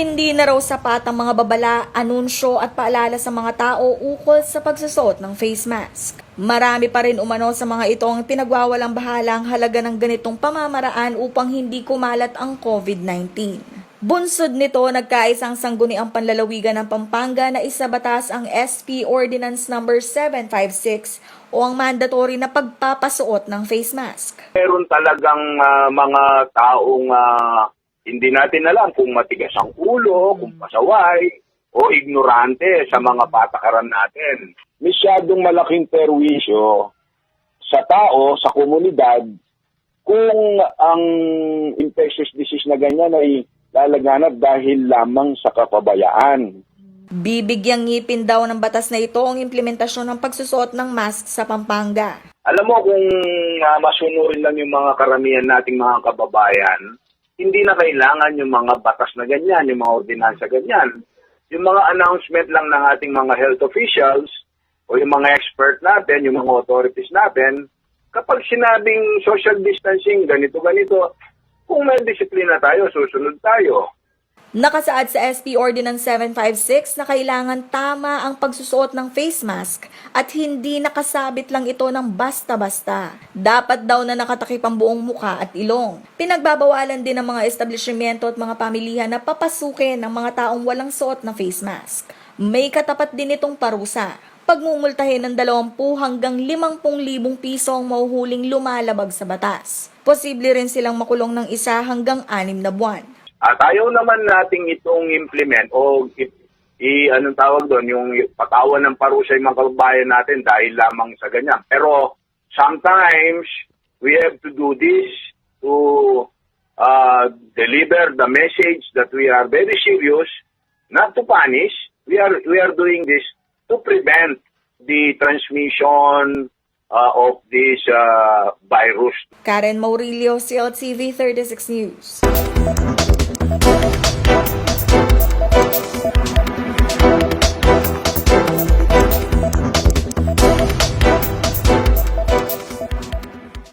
Hindi na raw sapat ang mga babala, anunsyo at paalala sa mga tao ukol sa pagsusuot ng face mask. Marami pa rin umano sa mga ito ang pinagwawalang bahala ang halaga ng ganitong pamamaraan upang hindi kumalat ang COVID-19. Bunsod nito, nagkaisang sangguniang panlalawigan ng Pampanga na isabatas ang SP Ordinance No. 756 o ang mandatory na pagpapasuot ng face mask. Meron talagang mga taong hindi natin alam kung matigas ang ulo, kung pasaway, o ignorante sa mga patakaran natin. Masyadong malaking perwisyo sa tao, sa komunidad, kung ang infectious disease na ganyan ay lalaganap dahil lamang sa kapabayaan. Bibigyang ngipin daw ng batas na ito ang implementasyon ng pagsusuot ng mask sa Pampanga. Alam mo, kung masunurin lang yung mga karamihan nating mga kababayan, hindi na kailangan yung mga batas na ganyan, yung mga ordinansa ganyan. Yung mga announcement lang ng ating mga health officials o yung mga expert natin, yung mga authorities natin, kapag sinabing social distancing, ganito, kung may disiplina tayo, susunod tayo. Nakasaad sa SP Ordinance 756 na kailangan tama ang pagsusuot ng face mask at hindi nakasabit lang ito ng basta-basta. Dapat daw na nakatakip ang buong muka at ilong. Pinagbabawalan din ng mga establishmento at mga pamilihan na papasukin ng mga taong walang suot na face mask. May katapat din itong parusa. Pagmumultahin ng 20 hanggang 50,000 piso ang mahuhuling lumalabag sa batas. Posible rin silang makulong ng 1 hanggang 6 na buwan. At ayaw naman nating itong implement o anong tawag doon, yung patawan ng parusa yung mga kababayan natin dahil lamang sa ganyan. Pero sometimes we have to do this to deliver the message that we are very serious, not to punish. We are doing this to prevent the transmission of this virus. Karen Maurilio, CLTV 36 News.